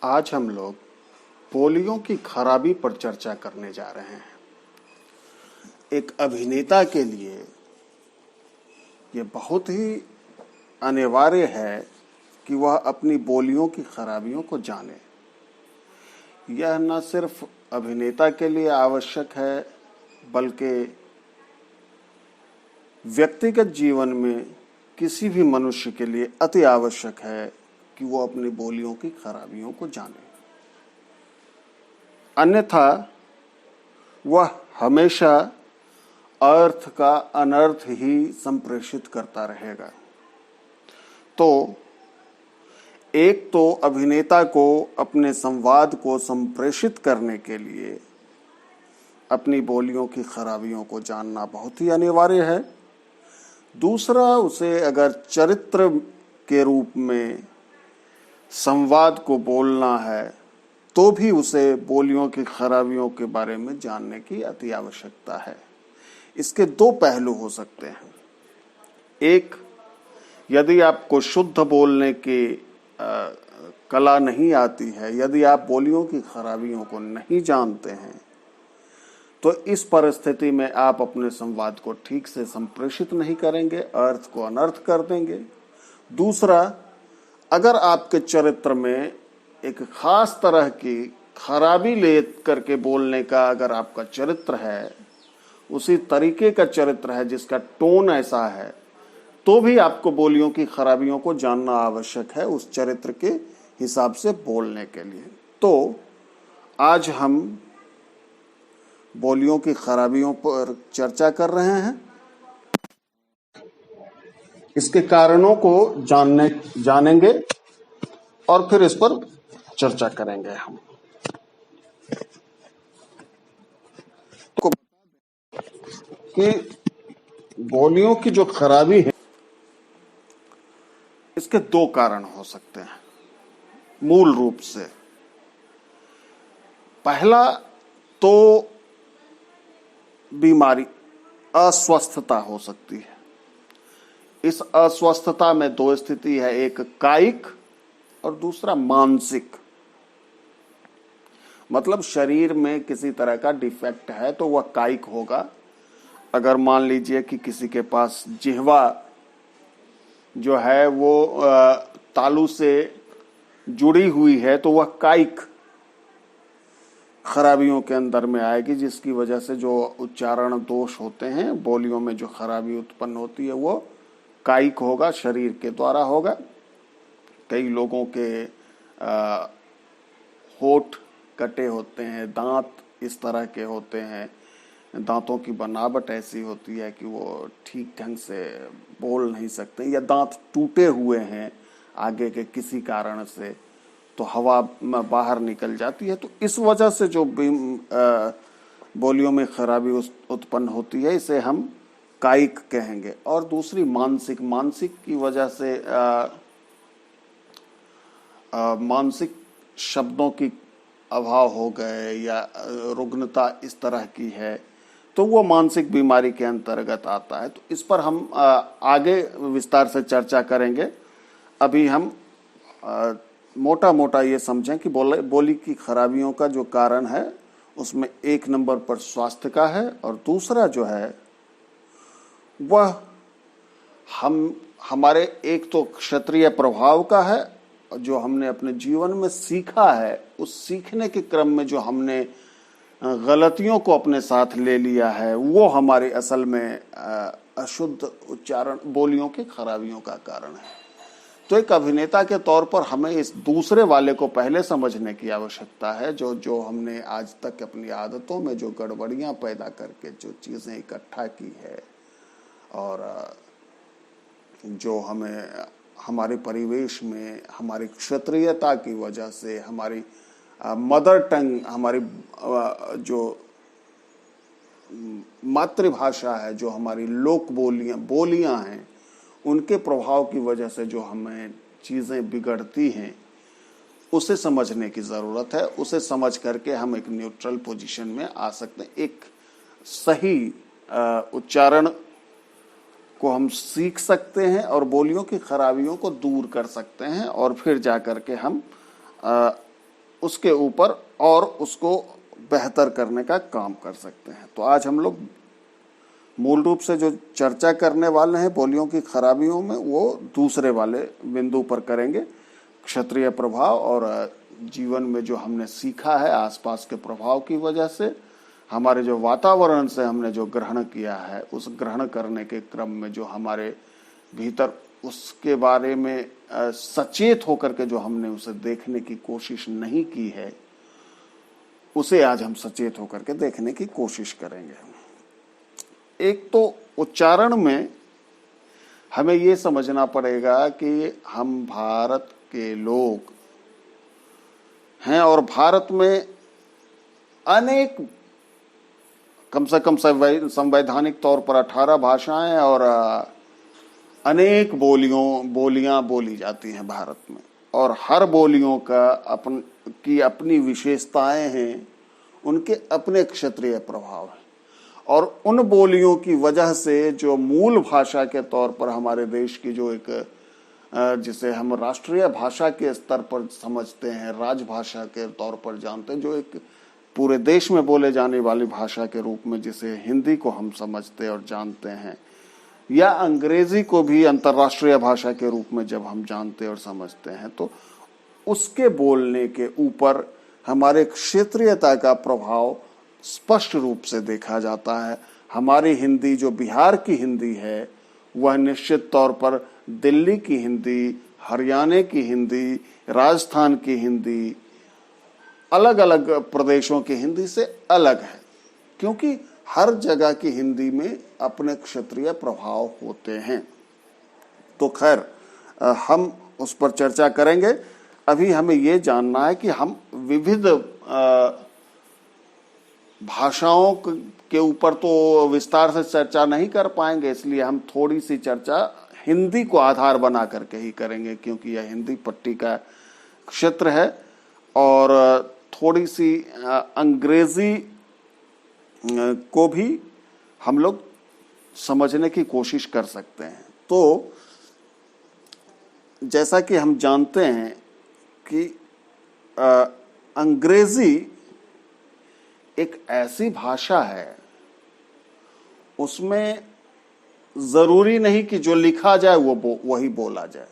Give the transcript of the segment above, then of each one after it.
आज हम लोग बोलियों की खराबी पर चर्चा करने जा रहे हैं। एक अभिनेता के लिए ये बहुत ही अनिवार्य है कि वह अपनी बोलियों की खराबियों को जाने। यह न सिर्फ अभिनेता के लिए आवश्यक है, बल्कि व्यक्तिगत जीवन में किसी भी मनुष्य के लिए अति आवश्यक है कि वो अपनी बोलियों की खराबियों को जाने। अन्यथा वह हमेशा अर्थ का अनर्थ ही संप्रेषित करता रहेगा। तो एक तो अभिनेता को अपने संवाद को संप्रेषित करने के लिए अपनी बोलियों की खराबियों को जानना बहुत ही अनिवार्य है। दूसरा, उसे अगर चरित्र के रूप में संवाद को बोलना है तो भी उसे बोलियों की खराबियों के बारे में जानने की अति आवश्यकता है। इसके दो पहलू हो सकते हैं। एक, यदि आपको शुद्ध बोलने की कला नहीं आती है, यदि आप बोलियों की खराबियों को नहीं जानते हैं, तो इस परिस्थिति में आप अपने संवाद को ठीक से संप्रेषित नहीं करेंगे, अर्थ को अनर्थ कर देंगे। दूसरा, अगर आपके चरित्र में एक खास तरह की खराबी ले करके बोलने का अगर आपका चरित्र है, उसी तरीके का चरित्र है जिसका टोन ऐसा है, तो भी आपको बोलियों की खराबियों को जानना आवश्यक है उस चरित्र के हिसाब से बोलने के लिए। तो आज हम बोलियों की खराबियों पर चर्चा कर रहे हैं। इसके कारणों को जानेंगे और फिर इस पर चर्चा करेंगे हम। तो कि बोलियों की जो खराबी है, इसके दो कारण हो सकते हैं मूल रूप से। पहला तो बीमारी, अस्वस्थता हो सकती है। इस अस्वस्थता में दो स्थिति है, एक कायिक और दूसरा मानसिक। मतलब शरीर में किसी तरह का डिफेक्ट है तो वह कायिक होगा। अगर मान लीजिए कि किसी के पास जिह्वा जो है वो तालू से जुड़ी हुई है, तो वह कायिक खराबियों के अंदर में आएगी, जिसकी वजह से जो उच्चारण दोष होते हैं, बोलियों में जो खराबी उत्पन्न होती है, वो कायिक होगा, शरीर के द्वारा होगा। कई लोगों के होठ कटे होते हैं, दांत इस तरह के होते हैं, दांतों की बनावट ऐसी होती है कि वो ठीक ढंग से बोल नहीं सकते, या दांत टूटे हुए हैं आगे के किसी कारण से, तो हवा में बाहर निकल जाती है। तो इस वजह से जो बोलियों में खराबी उत्पन्न होती है, इसे हम कायिक कहेंगे। और दूसरी मानसिक। मानसिक की वजह से मानसिक शब्दों की अभाव हो गए या रुग्णता इस तरह की है, तो वो मानसिक बीमारी के अंतर्गत आता है। तो इस पर हम आगे विस्तार से चर्चा करेंगे। अभी हम मोटा मोटा ये समझें कि बोली की खराबियों का जो कारण है, उसमें एक नंबर पर स्वास्थ्य का है, और दूसरा जो है वह हमारे एक तो क्षत्रिय प्रभाव का है, जो हमने अपने जीवन में सीखा है, उस सीखने के क्रम में जो हमने गलतियों को अपने साथ ले लिया है, वो हमारे असल में अशुद्ध उच्चारण, बोलियों की खराबियों का कारण है। तो एक अभिनेता के तौर पर हमें इस दूसरे वाले को पहले समझने की आवश्यकता है, जो हमने आज तक अपनी आदतों में जो गड़बड़ियां पैदा करके जो चीजें इकट्ठा की है, और जो हमें हमारे परिवेश में हमारी क्षत्रियता की वजह से, हमारी मदर टंग, हमारी जो मातृभाषा है, जो हमारी लोक बोलियां हैं, उनके प्रभाव की वजह से जो हमें चीजें बिगड़ती हैं, उसे समझने की जरूरत है। उसे समझ करके हम एक न्यूट्रल पोजीशन में आ सकते हैं। एक सही उच्चारण को हम सीख सकते हैं और बोलियों की खराबियों को दूर कर सकते हैं, और फिर जाकर के हम उसके ऊपर और उसको बेहतर करने का काम कर सकते हैं। तो आज हम लोग मूल रूप से जो चर्चा करने वाले हैं बोलियों की खराबियों में, वो दूसरे वाले बिंदु पर करेंगे, क्षत्रिय प्रभाव और जीवन में जो हमने सीखा है आसपास के प्रभाव की वजह से, हमारे जो वातावरण से हमने जो ग्रहण किया है, उस ग्रहण करने के क्रम में जो हमारे भीतर उसके बारे में सचेत होकर के जो हमने उसे देखने की कोशिश नहीं की है, उसे आज हम सचेत होकर के देखने की कोशिश करेंगे। एक तो उच्चारण में हमें ये समझना पड़ेगा कि हम भारत के लोग हैं और भारत में अनेक, कम से कम संवैधानिक तौर पर 18 भाषाएं और अनेक बोलियां बोली जाती हैं भारत में, और हर बोलियों का अपनी विशेषताएं हैं, उनके अपने क्षेत्रीय प्रभाव हैं। और उन बोलियों की वजह से जो मूल भाषा के तौर पर हमारे देश की जो एक, जिसे हम राष्ट्रीय भाषा के स्तर पर समझते हैं, राजभाषा के तौर पर जानते हैं, जो एक पूरे देश में बोले जाने वाली भाषा के रूप में जिसे हिंदी को हम समझते और जानते हैं, या अंग्रेजी को भी अंतर्राष्ट्रीय भाषा के रूप में जब हम जानते और समझते हैं, तो उसके बोलने के ऊपर हमारे क्षेत्रीयता का प्रभाव स्पष्ट रूप से देखा जाता है। हमारी हिंदी जो बिहार की हिंदी है, वह निश्चित तौर पर दिल्ली की हिंदी, हरियाणा की हिंदी, राजस्थान की हिंदी, अलग अलग प्रदेशों की हिंदी से अलग है, क्योंकि हर जगह की हिंदी में अपने क्षेत्रीय प्रभाव होते हैं। तो खैर हम उस पर चर्चा करेंगे। अभी हमें ये जानना है कि हम विविध भाषाओं के ऊपर तो विस्तार से चर्चा नहीं कर पाएंगे, इसलिए हम थोड़ी सी चर्चा हिंदी को आधार बना करके ही करेंगे, क्योंकि यह हिंदी पट्टी का क्षेत्र है, और थोड़ी सी अंग्रेजी को भी हम लोग समझने की कोशिश कर सकते हैं। तो जैसा कि हम जानते हैं कि अंग्रेजी एक ऐसी भाषा है, उसमें जरूरी नहीं कि जो लिखा जाए वो वही बोला जाए।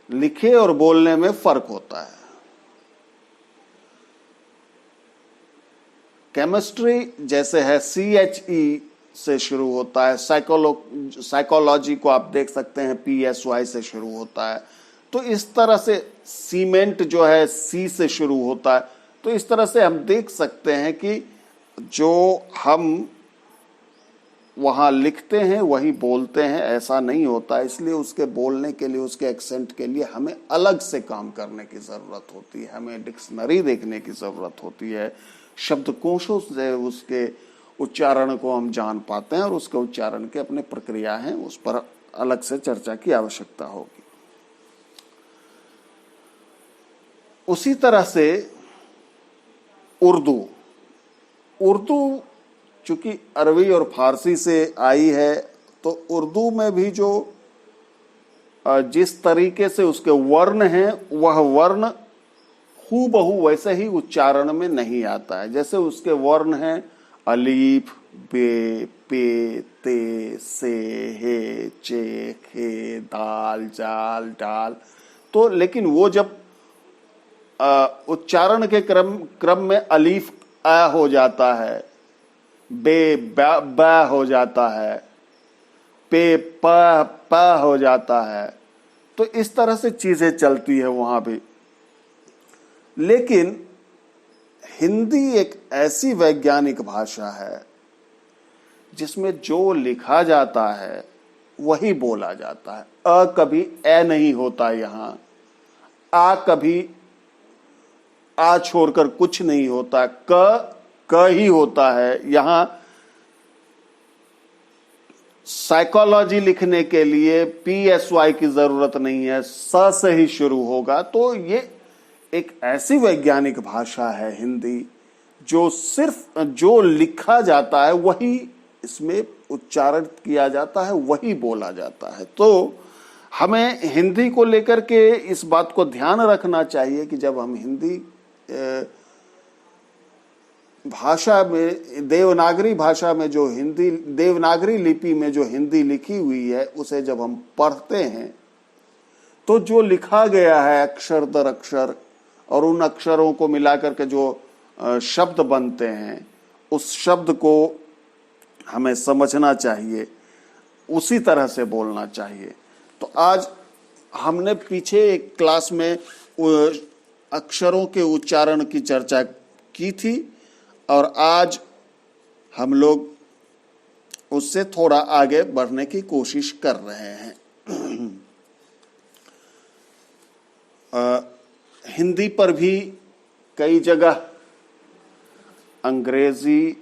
लिखे और बोलने में फर्क होता है। केमिस्ट्री जैसे है CHE से शुरू होता है, साइकोलॉजी को आप देख सकते हैं PSY से शुरू होता है। तो इस तरह से सीमेंट जो है C से शुरू होता है। तो इस तरह से हम देख सकते हैं कि जो हम वहां लिखते हैं वही बोलते हैं, ऐसा नहीं होता। इसलिए उसके बोलने के लिए, उसके एक्सेंट के लिए हमें अलग से काम करने की जरूरत होती है, हमें डिक्शनरी देखने की जरूरत होती है, शब्दकोशों से उसके उच्चारण को हम जान पाते हैं, और उसके उच्चारण के अपने प्रक्रिया हैं, उस पर अलग से चर्चा की आवश्यकता होगी। उसी तरह से उर्दू चूंकि अरबी और फारसी से आई है, तो उर्दू में भी जो जिस तरीके से उसके वर्ण हैं, वह वर्ण हूबहू वैसे ही उच्चारण में नहीं आता है। जैसे उसके वर्ण हैं अलीफ, बे, पे, ते, से, हे, चे, खे, दाल, जाल, डाल। तो लेकिन वो जब उच्चारण के क्रम में अलीफ आ हो जाता है, बे ब हो जाता है, पे प हो जाता है, तो इस तरह से चीजें चलती है वहां भी। लेकिन हिंदी एक ऐसी वैज्ञानिक भाषा है जिसमें जो लिखा जाता है वही बोला जाता है। अ कभी ए नहीं होता, यहां आ कभी आ छोड़कर कुछ नहीं होता, क ही होता है। यहां साइकोलॉजी लिखने के लिए PSY की जरूरत नहीं है, स से ही शुरू होगा। तो ये एक ऐसी वैज्ञानिक भाषा है हिंदी, जो सिर्फ जो लिखा जाता है वही इसमें उच्चारण किया जाता है, वही बोला जाता है। तो हमें हिंदी को लेकर के इस बात को ध्यान रखना चाहिए कि जब हम हिंदी भाषा में, देवनागरी भाषा में जो हिंदी, देवनागरी लिपि में जो हिंदी लिखी हुई है, उसे जब हम पढ़ते हैं तो जो लिखा गया है अक्षर दर अक्षर और उन अक्षरों को मिलाकर के जो शब्द बनते हैं, उस शब्द को हमें समझना चाहिए, उसी तरह से बोलना चाहिए। तो आज हमने पीछे एक क्लास में अक्षरों के उच्चारण की चर्चा की थी और आज हम लोग उससे थोड़ा आगे बढ़ने की कोशिश कर रहे हैं। हिंदी पर भी कई जगह अंग्रेजी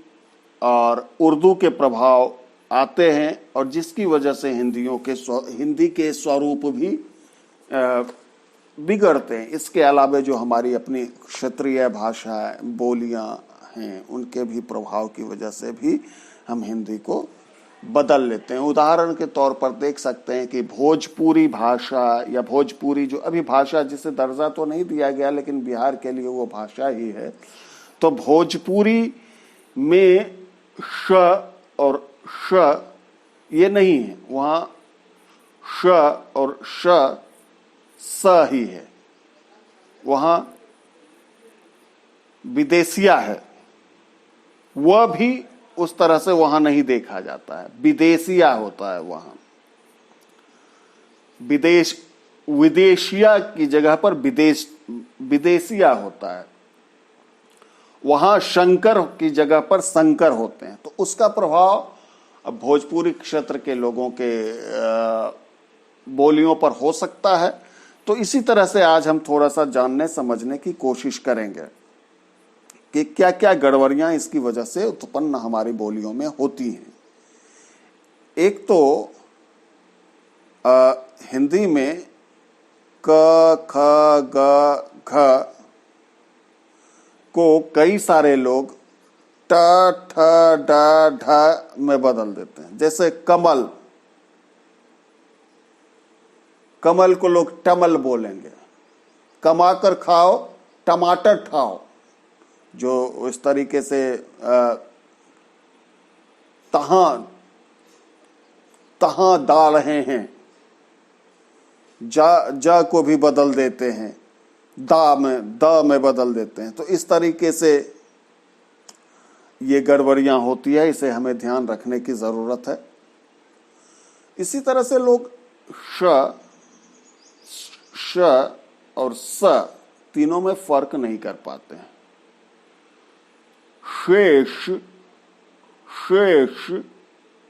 और उर्दू के प्रभाव आते हैं और जिसकी वजह से हिंदी के स्वरूप भी बिगड़ते हैं। इसके अलावा जो हमारी अपनी क्षेत्रीय भाषा बोलियां हैं, उनके भी प्रभाव की वजह से भी हम हिंदी को बदल लेते हैं। उदाहरण के तौर पर देख सकते हैं कि भोजपुरी भाषा या भोजपुरी, जो अभी भाषा जिसे दर्जा तो नहीं दिया गया लेकिन बिहार के लिए वो भाषा ही है, तो भोजपुरी में श और श ये नहीं है, वहां श और श स ही है। वहां विदेशिया है, वह भी उस तरह से वहां नहीं देखा जाता है, विदेशिया होता है वहां। विदेशिया की जगह पर विदेशिया होता है। वहां शंकर की जगह पर संकर होते हैं। तो उसका प्रभाव अब भोजपुरी क्षेत्र के लोगों के बोलियों पर हो सकता है। तो इसी तरह से आज हम थोड़ा सा जानने समझने की कोशिश करेंगे कि क्या क्या गड़बड़ियां इसकी वजह से उत्पन्न हमारी बोलियों में होती हैं। एक तो हिंदी में क, ख, ग, घ को कई सारे लोग ट, ठ, ड, ढ में बदल देते हैं। जैसे कमल, कमल को लोग टमल बोलेंगे। कमाकर खाओ, टमाटर खाओ, जो इस तरीके से तहां दा रहे हैं। जा को भी बदल देते हैं, द में बदल देते हैं। तो इस तरीके से ये गड़बड़ियां होती है, इसे हमें ध्यान रखने की जरूरत है। इसी तरह से लोग श और स तीनों में फर्क नहीं कर पाते हैं। शेष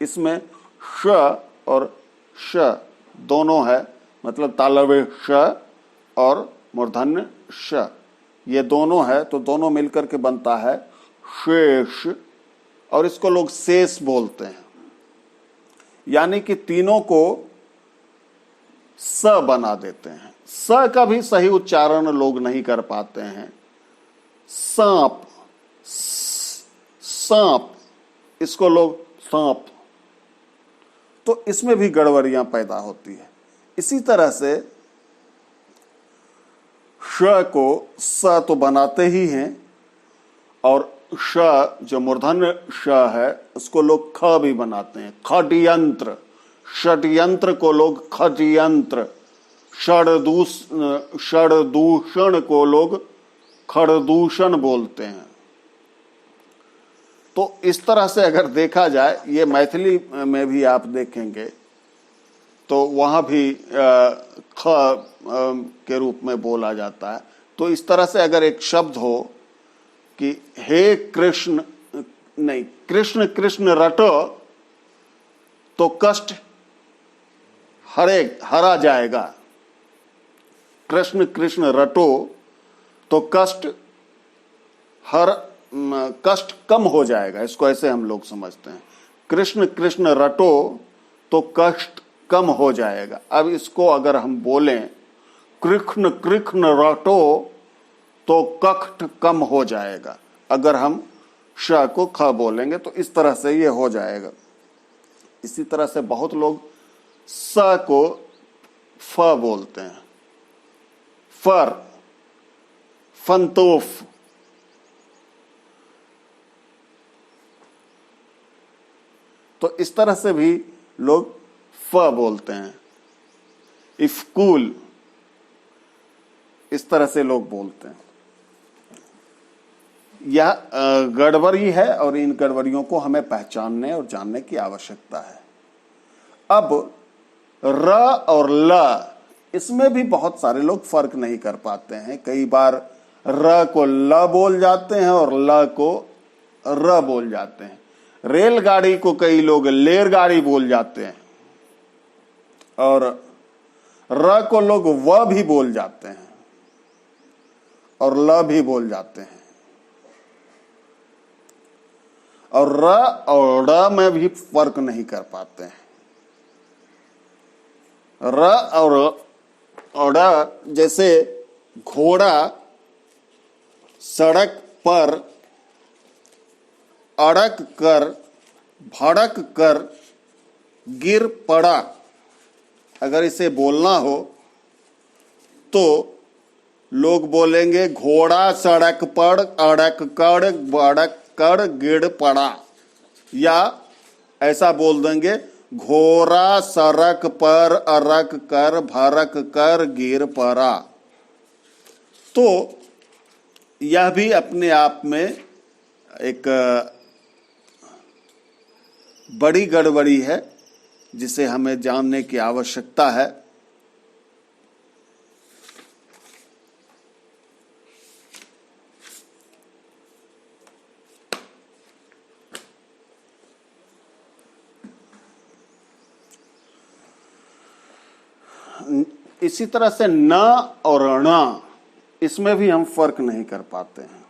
इसमें श और श दोनों है, मतलब तालव्य श और मूर्धन्य श, ये दोनों है, तो दोनों मिलकर के बनता है शेष। और इसको लोग शेष बोलते हैं, यानी कि तीनों को स बना देते हैं। स का भी सही उच्चारण लोग नहीं कर पाते हैं। सांप, सांप, इसको लोग सांप, तो इसमें भी गड़बड़ियां पैदा होती है। इसी तरह से श को स तो बनाते ही हैं और श जो मूर्धन्य श है उसको लोग ख भी बनाते हैं। खड्यंत्र, षड्यंत्र को लोग खड्यंत्र, षडदूषण को लोग खड़दूषण बोलते हैं। तो इस तरह से अगर देखा जाए, ये मैथिली में भी आप देखेंगे तो वहां भी ख के रूप में बोला जाता है। तो इस तरह से अगर एक शब्द हो कि हे कृष्ण, नहीं, कृष्ण कृष्ण रटो, तो कष्ट हरा जाएगा। कृष्ण कृष्ण रटो तो कष्ट कम हो जाएगा। इसको ऐसे हम लोग समझते हैं, कृष्ण कृष्ण रटो तो कष्ट कम हो जाएगा। अब इसको अगर हम बोलें कृष्ण कृष्ण रटो तो कष्ट कम हो जाएगा। अगर हम श को ख बोलेंगे तो इस तरह से ये हो जाएगा। इसी तरह से बहुत लोग स को फ बोलते हैं, फर, फंतोफ। तो इस तरह से भी लोग फ बोलते हैं। इफ्कूल, इस तरह से लोग बोलते हैं। यह गड़बड़ी है और इन गड़बड़ियों को हमें पहचानने और जानने की आवश्यकता है। अब र और ल, इसमें भी बहुत सारे लोग फर्क नहीं कर पाते हैं। कई बार र को ल बोल जाते हैं और ल को र बोल जाते हैं। रेलगाड़ी को कई लोग लेरगाड़ी बोल जाते हैं और र को लोग व भी बोल जाते हैं और ल भी बोल जाते हैं। और र और ड़ में भी फर्क नहीं कर पाते हैं। र और ड़, जैसे घोड़ा सड़क पर अड़क कर, भड़क कर गिर पड़ा, अगर इसे बोलना हो तो लोग बोलेंगे घोड़ा सड़क पर अड़क कर भड़क कर गिर पड़ा, या ऐसा बोल देंगे घोड़ा सड़क पर अड़क कर भड़क कर गिर पड़ा। तो यह भी अपने आप में एक बड़ी गड़बड़ी है जिसे हमें जानने की आवश्यकता है। इसी तरह से न और ण, इसमें भी हम फर्क नहीं कर पाते हैं।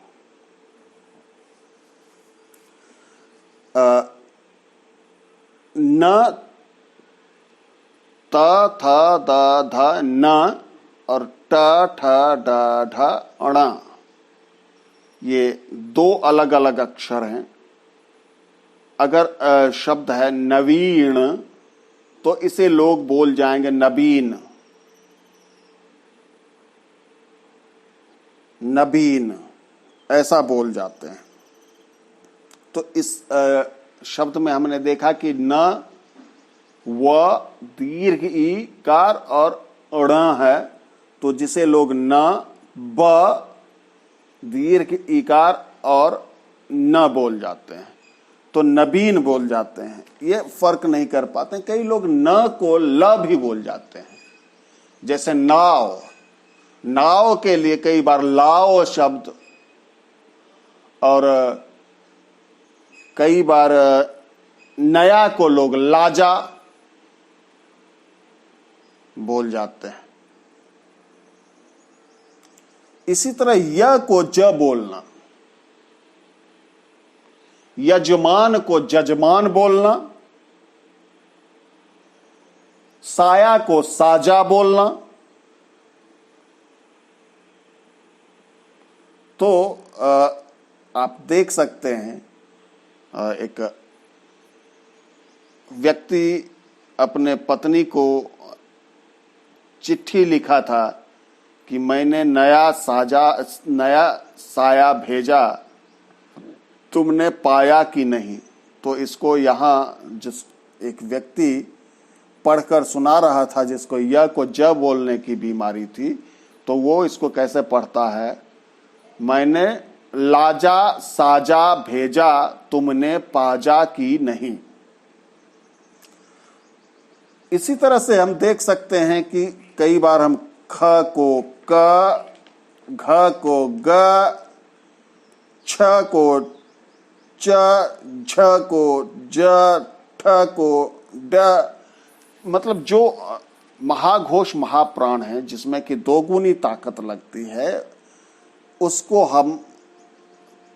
न, त, थ, द, ध, न और ट, ठ, ड, ढ, ण, ये दो अलग अलग अक्षर हैं। अगर शब्द है नवीन तो इसे लोग बोल जाएंगे नबीन, नबीन, ऐसा बोल जाते हैं। तो इस शब्द में हमने देखा कि न, व, दीर्घ ई कार और ण है, तो जिसे लोग न, ब, दीर्घ ईकार और न बोल जाते हैं, तो नबीन बोल जाते हैं। ये फर्क नहीं कर पाते। कई लोग न को ल भी बोल जाते हैं, जैसे नाव, नाव के लिए कई बार लाओ शब्द, और कई बार नया को लोग लाजा बोल जाते हैं। इसी तरह य को ज बोलना, यजमान को जजमान बोलना, साया को साजा बोलना। तो आप देख सकते हैं, एक व्यक्ति अपने पत्नी को चिट्ठी लिखा था कि मैंने नया साया भेजा, तुमने पाया कि नहीं। तो इसको यहाँ जिस एक व्यक्ति पढ़कर सुना रहा था, जिसको य को ज बोलने की बीमारी थी, तो वो इसको कैसे पढ़ता है, मैंने लाजा साजा भेजा, तुमने पाजा की नहीं। इसी तरह से हम देख सकते हैं कि कई बार हम ख को क, घ को ग, छ को च, झ को ज, ठ को ड, मतलब जो महाघोष महाप्राण है जिसमें कि दोगुनी ताकत लगती है, उसको हम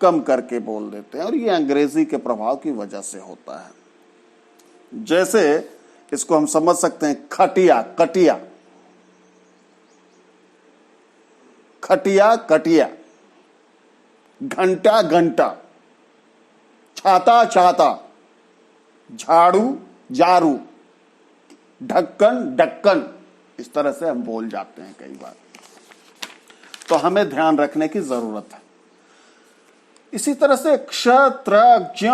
कम करके बोल देते हैं, और ये अंग्रेजी के प्रभाव की वजह से होता है। जैसे इसको हम समझ सकते हैं खटिया कटिया, खटिया कटिया, घंटा घंटा, छाता छाता, झाड़ू झाड़ू, ढक्कन ढक्कन, इस तरह से हम बोल जाते हैं कई बार, तो हमें ध्यान रखने की जरूरत है। इसी तरह से क्ष त्र ज्ञ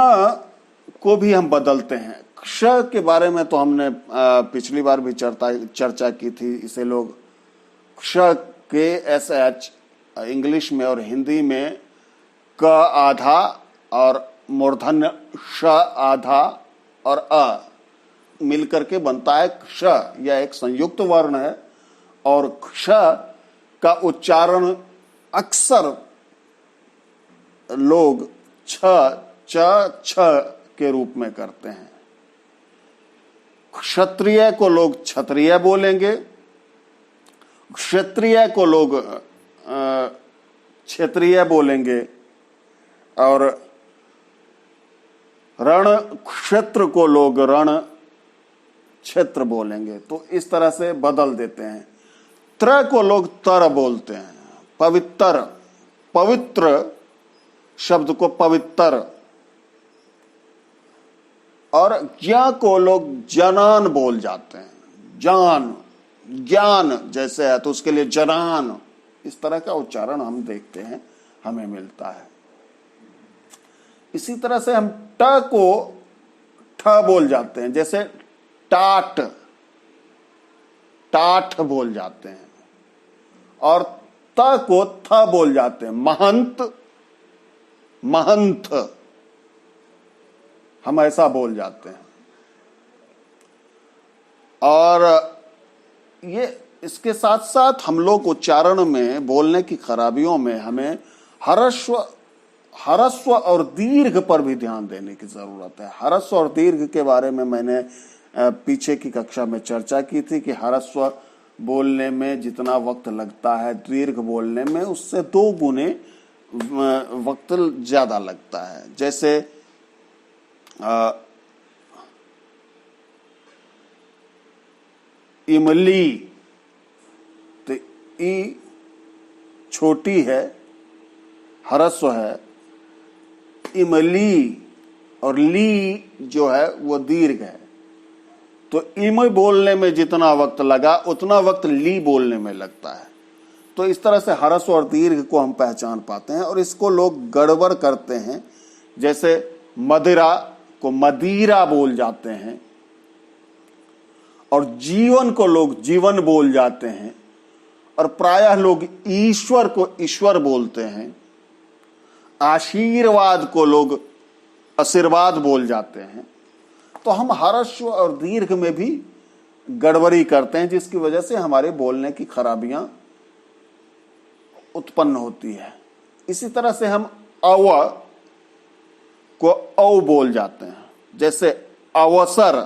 को भी हम बदलते हैं। क्ष के बारे में तो हमने पिछली बार भी चर्चा की थी। इसे लोग क्ष के एस एच इंग्लिश में और हिंदी में क आधा और मूर्धन्य श आधा और अ मिलकर के बनता है क्ष। यह एक संयुक्त वर्ण है और क्ष का उच्चारण अक्सर लोग छ च छ के रूप में करते हैं। क्षत्रिय को लोग क्षत्रिय बोलेंगे, क्षत्रिय को लोग क्षेत्रीय बोलेंगे और रण क्षेत्र को लोग रण क्षेत्र बोलेंगे। तो इस तरह से बदल देते हैं। त्र को लोग तर बोलते हैं, पवित्र, पवित्र शब्द को पवित्र। और ज्ञ को लोग जनान बोल जाते हैं, जान, ज्ञान जैसे है तो उसके लिए जनान। इस तरह का उच्चारण हम देखते हैं, हमें मिलता है। इसी तरह से हम ट को ठ बोल जाते हैं, जैसे टाट, टाठ बोल जाते हैं। और त को थ बोल जाते हैं, महंत, महंत हम ऐसा बोल जाते हैं। और ये इसके साथ साथ हम लोग उच्चारण में, बोलने की खराबियों में हमें ह्रस्व, ह्रस्व और दीर्घ पर भी ध्यान देने की जरूरत है। ह्रस्व और दीर्घ के बारे में मैंने पीछे की कक्षा में चर्चा की थी कि ह्रस्व बोलने में जितना वक्त लगता है दीर्घ बोलने में उससे 2 गुने वक्त ज्यादा लगता है। जैसे इमली, तो ई छोटी है, ह्रस्व है। इमली और ली जो है वो दीर्घ है। तो इम बोलने में जितना वक्त लगा उतना वक्त ली बोलने में लगता है। तो इस तरह से ह्रस्व और दीर्घ को हम पहचान पाते हैं और इसको लोग गड़बड़ करते हैं। जैसे मदिरा को मदीरा बोल जाते हैं और जीवन को लोग जीवन बोल जाते हैं और प्रायः लोग ईश्वर को ईश्वर बोलते हैं। आशीर्वाद को लोग आशीर्वाद बोल जाते हैं। तो हम ह्रस्व और दीर्घ में भी गड़बड़ी करते हैं, जिसकी वजह से हमारे बोलने की खराबियां उत्पन्न होती है। इसी तरह से हम अव को औ बोल जाते हैं, जैसे अवसर,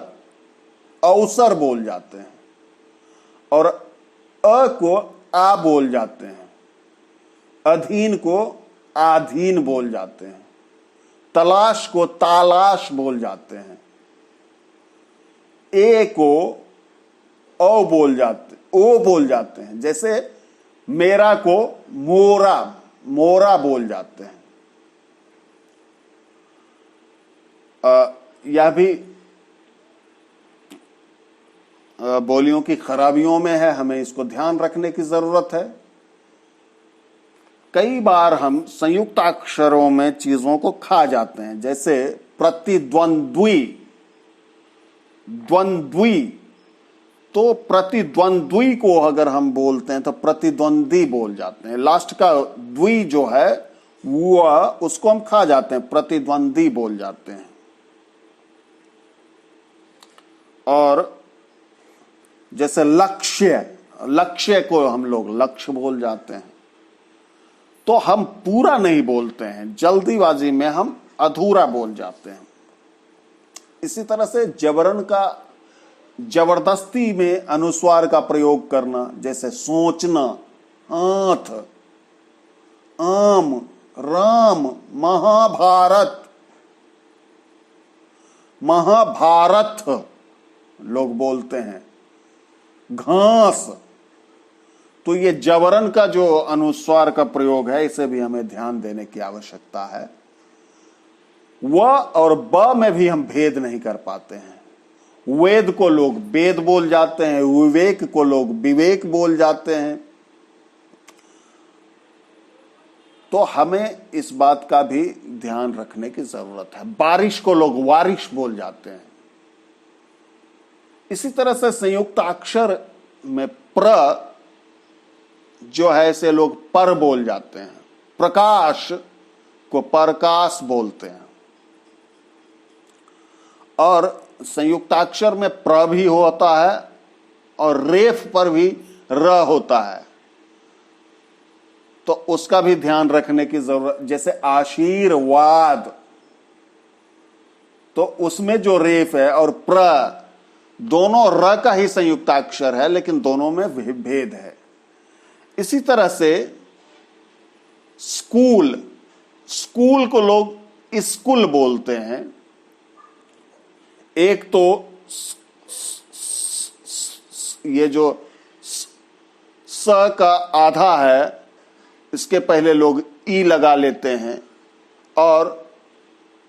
अवसर बोल जाते हैं। और अ को आ बोल जाते हैं, अधीन को आधीन बोल जाते हैं, तलाश को तालाश बोल जाते हैं, ए को ओ बोल जाते हैं। जैसे मेरा को मोरा, मोरा बोल जाते हैं। यह भी बोलियों की खराबियों में है, हमें इसको ध्यान रखने की जरूरत है। कई बार हम संयुक्त अक्षरों में चीजों को खा जाते हैं, जैसे प्रतिद्वंद्वी, द्वंद्वी। तो प्रतिद्वंद्वी को अगर हम बोलते हैं तो प्रतिद्वंदी बोल जाते हैं। लास्ट का द्वी जो है वह उसको हम खा जाते हैं, प्रतिद्वंदी बोल जाते हैं। और जैसे लक्ष्य, लक्ष्य को हम लोग लक्ष्य बोल जाते हैं। तो हम पूरा नहीं बोलते हैं, जल्दीबाजी में हम अधूरा बोल जाते हैं। इसी तरह से जबरन का, जबरदस्ती में अनुस्वार का प्रयोग करना, जैसे सोचना, आंथ, आम, राम, महाभारत, महाभारत लोग बोलते हैं, घास। तो ये जबरन का जो अनुस्वार का प्रयोग है इसे भी हमें ध्यान देने की आवश्यकता है। व और ब में भी हम भेद नहीं कर पाते हैं। वेद को लोग वेद बोल जाते हैं, विवेक को लोग विवेक बोल जाते हैं। तो हमें इस बात का भी ध्यान रखने की जरूरत है। बारिश को लोग बारिश बोल जाते हैं। इसी तरह से संयुक्त अक्षर में प्र जो है इसे लोग पर बोल जाते हैं। प्रकाश को प्रकाश बोलते हैं। और संयुक्ताक्षर में प्र भी होता है और रेफ पर भी र होता है, तो उसका भी ध्यान रखने की जरूरत। जैसे आशीर्वाद, तो उसमें जो रेफ है और प्र, दोनों र का ही संयुक्ताक्षर है, लेकिन दोनों में भेद है। इसी तरह से स्कूल, स्कूल को लोग स्कूल बोलते हैं। एक तो ये जो स का आधा है, इसके पहले लोग ई लगा लेते हैं, और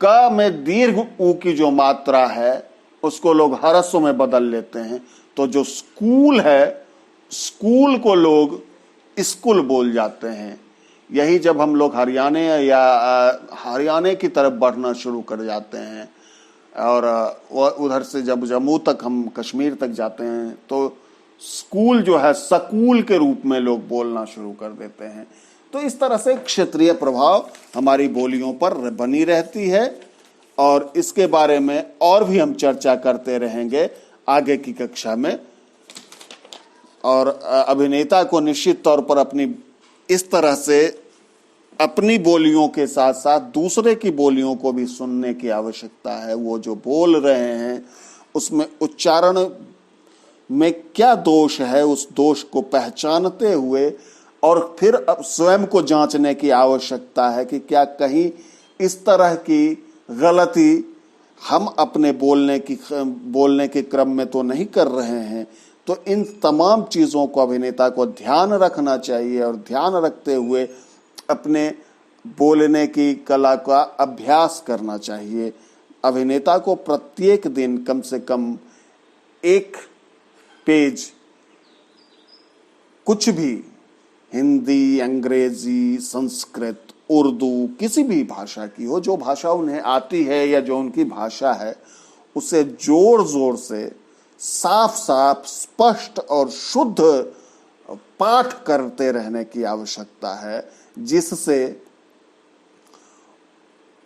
क में दीर्घ ऊ की जो मात्रा है उसको लोग ह्रस्व में बदल लेते हैं। तो जो स्कूल है, स्कूल को लोग स्कूल बोल जाते हैं। यही जब हम लोग हरियाणा या हरियाणा की तरफ बढ़ना शुरू कर जाते हैं और उधर से जब जम्मू तक, हम कश्मीर तक जाते हैं, तो स्कूल जो है सकूल के रूप में लोग बोलना शुरू कर देते हैं। तो इस तरह से क्षेत्रीय प्रभाव हमारी बोलियों पर बनी रहती है, और इसके बारे में और भी हम चर्चा करते रहेंगे आगे की कक्षा में। और अभिनेता को निश्चित तौर पर अपनी इस तरह से अपनी बोलियों के साथ साथ दूसरे की बोलियों को भी सुनने की आवश्यकता है। वो जो बोल रहे हैं उसमें उच्चारण में क्या दोष है, उस दोष को पहचानते हुए और फिर स्वयं को जांचने की आवश्यकता है कि क्या कहीं इस तरह की गलती हम अपने बोलने के क्रम में तो नहीं कर रहे हैं। तो इन तमाम चीज़ों को अभिनेता को ध्यान रखना चाहिए, और ध्यान रखते हुए अपने बोलने की कला का अभ्यास करना चाहिए। अभिनेता को प्रत्येक दिन कम से कम एक पेज, कुछ भी, हिंदी, अंग्रेजी, संस्कृत, उर्दू, किसी भी भाषा की हो, जो भाषा उन्हें आती है या जो उनकी भाषा है, उसे जोर जोर से साफ साफ, स्पष्ट और शुद्ध पाठ करते रहने की आवश्यकता है, जिससे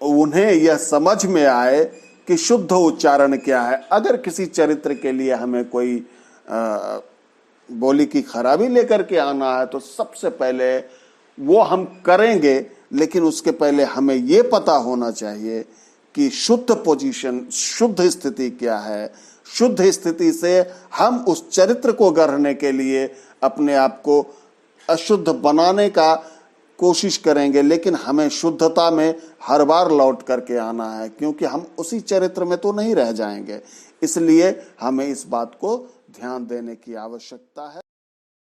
उन्हें यह समझ में आए कि शुद्ध उच्चारण क्या है। अगर किसी चरित्र के लिए हमें कोई बोली की खराबी लेकर के आना है, तो सबसे पहले वो हम करेंगे, लेकिन उसके पहले हमें ये पता होना चाहिए कि शुद्ध पोजीशन, शुद्ध स्थिति क्या है। शुद्ध स्थिति से हम उस चरित्र को गढ़ने के लिए अपने आप को अशुद्ध बनाने का कोशिश करेंगे, लेकिन हमें शुद्धता में हर बार लौट करके आना है, क्योंकि हम उसी चरित्र में तो नहीं रह जाएंगे। इसलिए हमें इस बात को ध्यान देने की आवश्यकता है।